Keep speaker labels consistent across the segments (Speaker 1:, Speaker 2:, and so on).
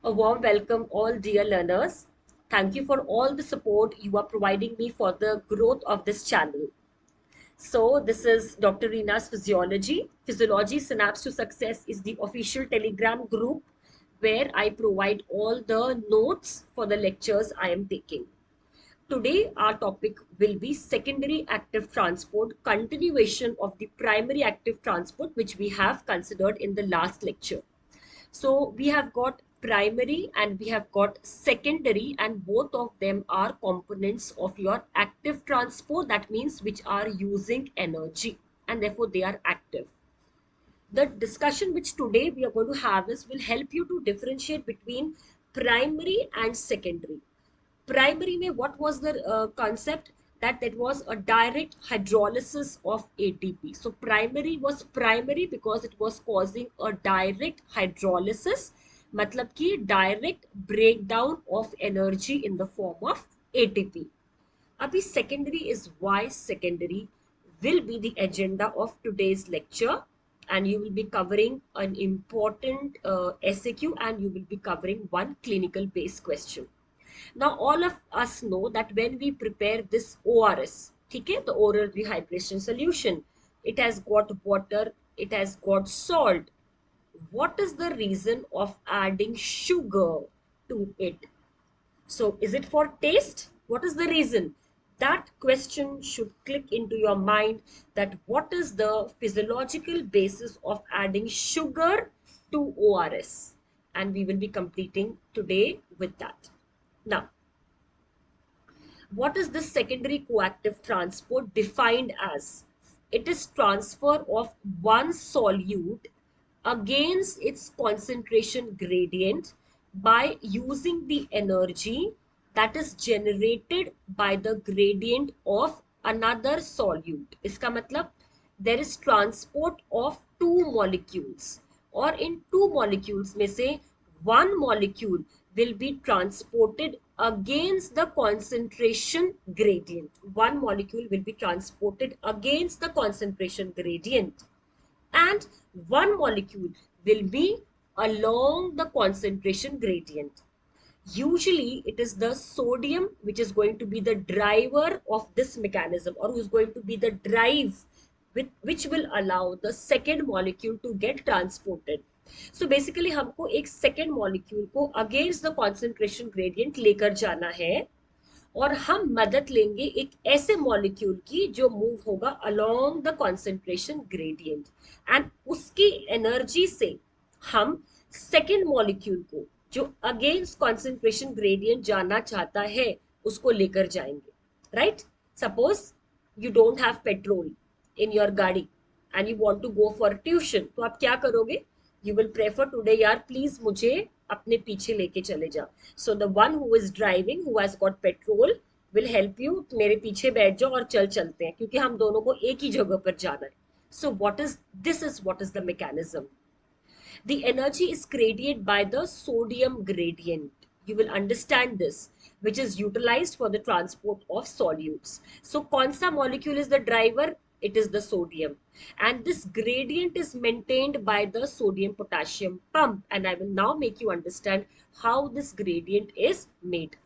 Speaker 1: A warm welcome, all dear learners. Thank you for all the support you are providing me for the growth of this channel. So, this is Dr. Reena's Physiology. Physiology Synapse to Success is the official Telegram group where I provide all the notes for the lectures I am taking. Today, our topic will be secondary active transport, continuation of the primary active transport, which we have considered in the last lecture. So we have got primary and we have got secondary, and both of them are components of your active transport. That means which are using energy and therefore they are active. The discussion which today we are going to have is will help you to differentiate between primary and secondary. Primary mein what was the concept? That was a direct hydrolysis of ATP. So primary was primary because it was causing a direct hydrolysis, matlab ki direct breakdown of energy in the form of ATP. Abhi secondary is why secondary will be the agenda of today's lecture, and you will be covering an important SAQ, and you will be covering one clinical based question. Now, all of us know that when we prepare this ORS, okay, the oral rehydration solution, it has got water, it has got salt. What is the reason of adding sugar to it? So, is it for taste? What is the reason? That question should click into your mind, that what is the physiological basis of adding sugar to ORS? And we will be completing today with that. Now, what is this secondary coactive transport defined as? It is transfer of one solute against its concentration gradient by using the energy that is generated by the gradient of another solute. इसका मतलब there is transport of two molecules, or in two molecules में से one molecule will be transported against the concentration gradient. One molecule will be transported against the concentration gradient, and one molecule will be along the concentration gradient. Usually it is the sodium which is going to be the driver of this mechanism, or who is going to be the drive which will allow the second molecule to get transported. So basically हमको एक second molecule को against the concentration gradient लेकर जाना है, और हम मदद लेंगे एक ऐसे मॉलिक्यूल की जो मूव होगा along the concentration gradient, and उसकी एनर्जी से हम सेकेंड मॉलिक्यूल को जो अगेंस्ट कंसंट्रेशन ग्रेडियंट जाना चाहता है उसको लेकर जाएंगे. Right? Suppose you don't have petrol in your गाड़ी and you want to go for tuition, तो आप क्या करोगे? यू विल प्रेफर टुडे यार प्लीज मुझे अपने पीछे लेके चले जा. So the one who is driving who has got petrol will help you, मेरे पीछे बैठ जाओ और चल चलते हैं, क्योंकि हम दोनों को एक ही जगह पर जाना है. So what is this is what is the mechanism. The energy is created by the sodium gradient. You will understand this, which is utilized for the transport of solutes. So kaun sa molecule is the driver? It is the sodium, and this gradient is maintained by the sodium potassium pump, and I will now make you understand how this gradient is made.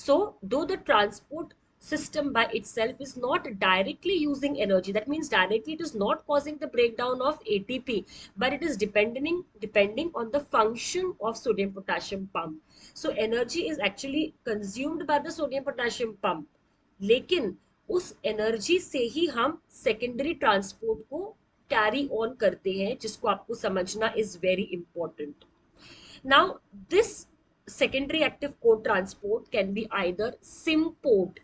Speaker 1: So, though the transport system by itself is not directly using energy, that means directly it is not causing the breakdown of ATP, but it is depending on the function of sodium potassium pump. So, energy is actually consumed by the sodium potassium pump. लेकिन उस energy से ही हम secondary transport को carry on करते हैं, जिसको आपको समझना is very important. Now, this secondary active co-transport can be either symport,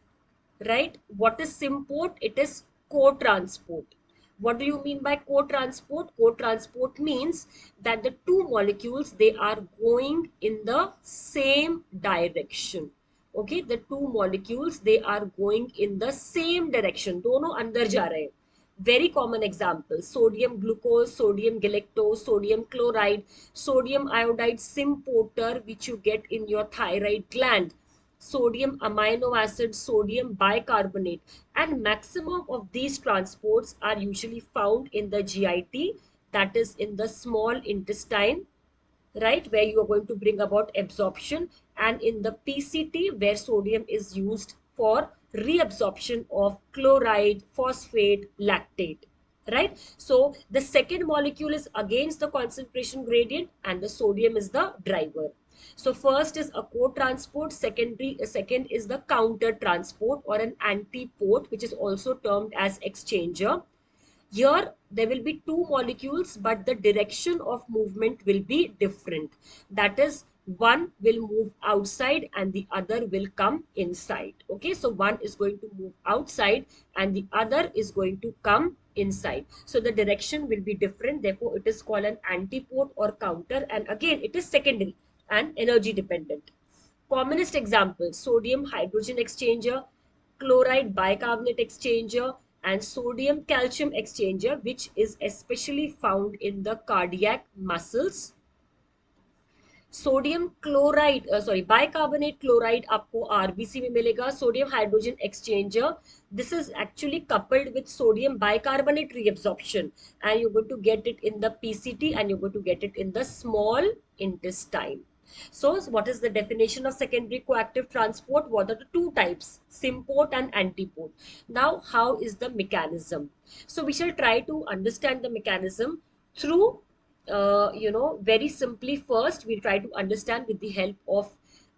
Speaker 1: right? What is symport? It is co-transport. What do you mean by co-transport? Co-transport means that the two molecules, they are going in the same direction. Okay, the two molecules, they are going in the same direction. दोनों अंदर जा रहे हैं. Very common example: sodium glucose, sodium galactose, sodium chloride, sodium iodide symporter, which you get in your thyroid gland, sodium amino acid, sodium bicarbonate, and maximum of these transports are usually found in the GIT, that is in the small intestine, right, where you are going to bring about absorption, and in the PCT where sodium is used for reabsorption of chloride, phosphate, lactate, right? So the second molecule is against the concentration gradient and the sodium is the driver. So first is a co-transport, second is the counter transport or an antiport, which is also termed as exchanger. Here, there will be two molecules, but the direction of movement will be different. That is, one will move outside and the other will come inside. Okay, so one is going to move outside and the other is going to come inside. So the direction will be different. Therefore, it is called an antipode or counter. And again, it is secondary and energy dependent. Commonest examples: sodium hydrogen exchanger, chloride bicarbonate exchanger, and sodium calcium exchanger, which is especially found in the cardiac muscles. Sodium chloride bicarbonate chloride आपको RBC में मिलेगा. Sodium hydrogen exchanger, this is actually coupled with sodium bicarbonate reabsorption, and you're going to get it in the PCT and you're going to get it in the small intestine. So what is the definition of secondary coactive transport? What are the two types, symport and antiport? Now how is the mechanism? So we shall try to understand the mechanism through very simply. First, we try to understand with the help of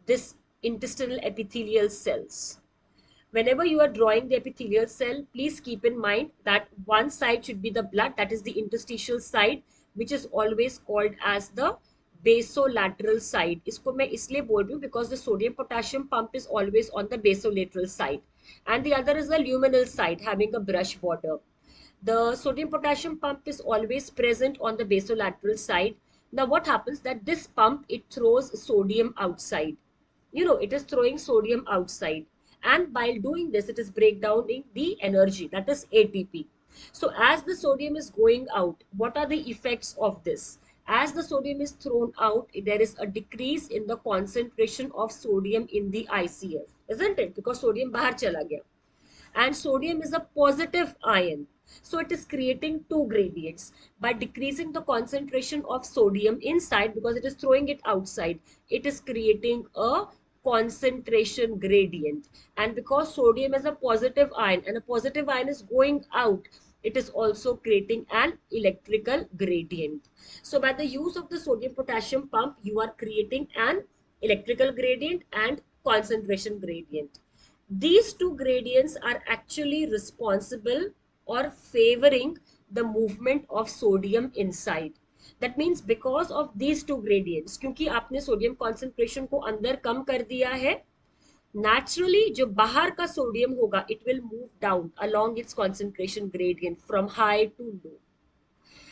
Speaker 1: this intestinal epithelial cells. Whenever you are drawing the epithelial cell, please keep in mind that one side should be the blood, that is the interstitial side, which is always called as the basolateral side. इसको मैं इसलिए बोल रही हूँ because the sodium potassium pump is always on the basolateral side, and the other is the luminal side having a brush border. The sodium potassium pump is always present on the basolateral side. Now what happens that this pump, it throws sodium outside. It is throwing sodium outside, and while doing this it is breakdowning the energy, that is ATP. So as the sodium is going out, what are the effects of this? As the sodium is thrown out, there is a decrease in the concentration of sodium in the ICF, isn't it? Because sodium bahar chala gaya, and sodium is a positive ion, so it is creating two gradients. By decreasing the concentration of sodium inside, because it is throwing it outside, it is creating a concentration gradient. And because sodium is a positive ion and a positive ion is going out, it is also creating an electrical gradient. So by the use of the sodium potassium pump, you are creating an electrical gradient and concentration gradient. These two gradients are actually responsible or favoring the movement of sodium inside. That means because of these two gradients, क्योंकि आपने sodium concentration को अंदर कम कर दिया है, naturally जो बाहर का सोडियम होगा, it will move down along its concentration gradient from high to low.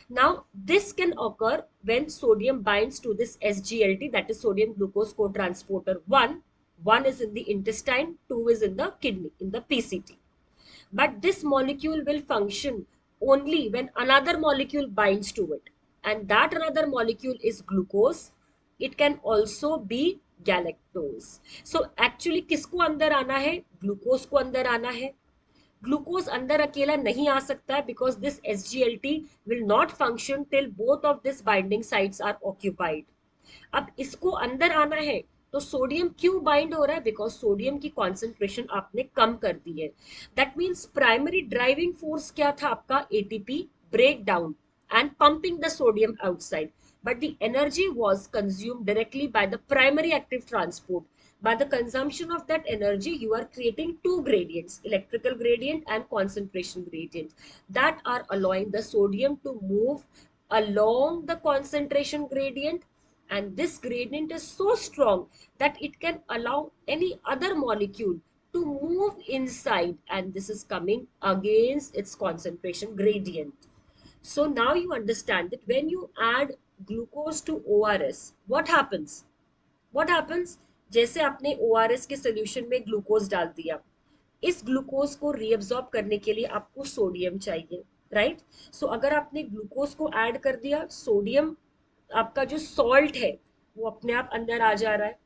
Speaker 1: Now this can occur when sodium binds to this SGLT, that is sodium glucose cotransporter 1. One is in the intestine, two is in the kidney, in the PCT. But this molecule will function only when another molecule binds to it. And that another molecule is glucose. It can also be galactose. So actually किसको अंदर आना है? Glucose को अंदर आना है. Glucose अंदर अकेला नहीं आ सकता है because this SGLT will not function till both of these binding sites are occupied. अब इसको अंदर आना है तो सोडियम क्यों बाइंड हो रहा है? बिकॉज सोडियम की कॉन्सेंट्रेशन आपने कम कर दी है. That means primary driving force क्या था आपका? ATP break down and pumping the sodium outside, but the energy was consumed directly by the primary active transport. By the consumption of that energy, you are creating two gradients, electrical gradient and concentration gradient, that are allowing the sodium to move along the concentration gradient. And this gradient is so strong that it can allow any other molecule to move inside, and this is coming against its concentration gradient. So now you understand that when you add glucose to ORS, what happens? What happens? जैसे आपने ORS के solution में glucose डाल दिया, इस glucose को reabsorb करने के लिए आपको सोडियम चाहिए, राइट? सो अगर आपने ग्लूकोज को ऐड कर दिया, सोडियम आपका जो सॉल्ट है वो अपने आप अंदर आ जा रहा है.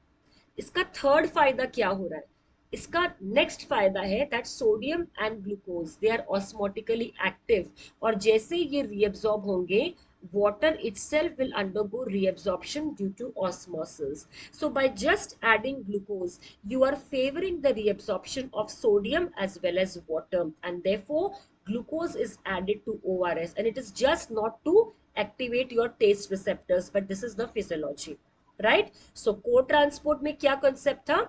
Speaker 1: इसका थर्ड फायदा क्या हो रहा है? इसका नेक्स्ट फायदा है that sodium and glucose they are osmotically active, और जैसे ये रीअब्सॉर्ब होंगे water itself will undergo reabsorption due to osmosis. So by just adding glucose, you are favoring the reabsorption of sodium as well as water, and therefore glucose is added to ORS, and it is just not to activate your taste receptors, but this is the physiology, right? So co-transport में क्या concept था?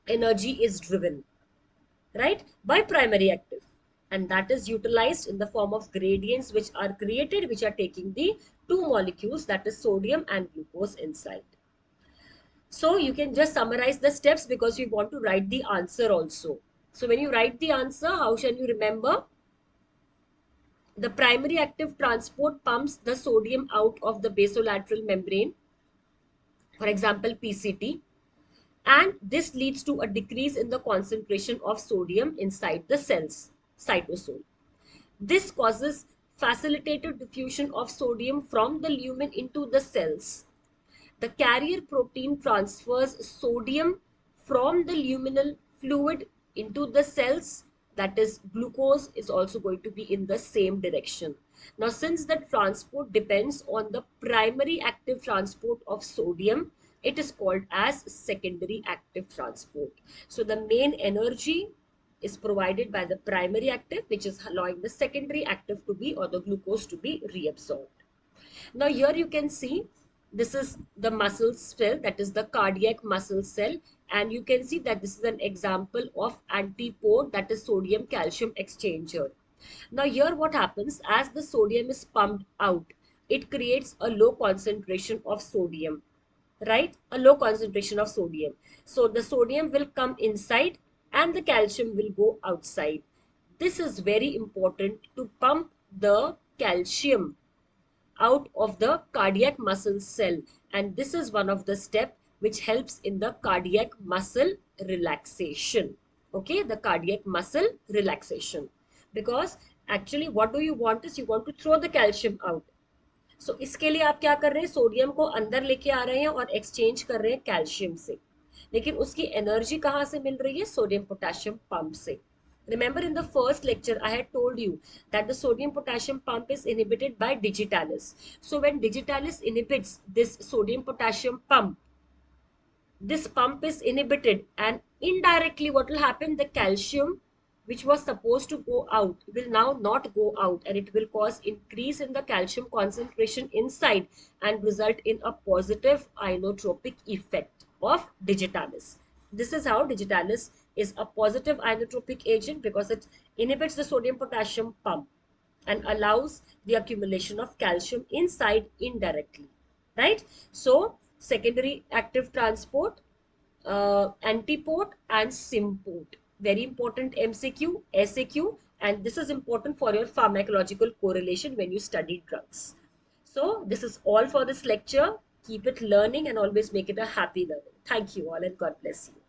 Speaker 1: Energy is driven, right, by primary active, and that is utilized in the form of gradients which are created, which are taking the two molecules, that is sodium and glucose, inside. So you can just summarize the steps because we want to write the answer also. So when you write the answer, how shall you remember? The primary active transport pumps the sodium out of the basolateral membrane, for example PCT, and this leads to a decrease in the concentration of sodium inside the cells, cytosol. This causes facilitated diffusion of sodium from the lumen into the cells. The carrier protein transfers sodium from the luminal fluid into the cells, that is glucose is also going to be in the same direction. Now since the transport depends on the primary active transport of sodium, it is called as secondary active transport. So the main energy is provided by the primary active, which is allowing the secondary active to be, or the glucose to be, reabsorbed. Now here you can see this is the muscle cell, that is the cardiac muscle cell, and you can see that this is an example of antipode, that is sodium calcium exchanger. Now here what happens, as the sodium is pumped out, it creates a low concentration of sodium, right? A low concentration of sodium. So the sodium will come inside and the calcium will go outside. This is very important to pump the calcium out of the cardiac muscle cell, and this is one of the step which helps in the cardiac muscle relaxation. Okay, the cardiac muscle relaxation, because actually what do you want is you want to throw the calcium out. So इसके लिए आप क्या कर रहे हैं, sodium को अंदर लेके आ रहे हैं और एक्सचेंज कर रहे हैं कैल्शियम से, लेकिन उसकी एनर्जी कहाँ से मिल रही है, सोडियम पोटेशियम पंप से. Remember in the first lecture I had told you that the sodium potassium pump is inhibited by digitalis. So when digitalis inhibits this sodium potassium pump, this pump is inhibited, and indirectly what will happen, the calcium which was supposed to go out will now not go out, and it will cause increase in the calcium concentration inside and result in a positive inotropic effect of digitalis. This is how digitalis is a positive inotropic agent, because it inhibits the sodium potassium pump and allows the accumulation of calcium inside indirectly, right? So secondary active transport, antipode and sympode. Very important MCQ, SAQ, and this is important for your pharmacological correlation when you study drugs. So this is all for this lecture. Keep it learning and always make it a happy learning. Thank you all and God bless you.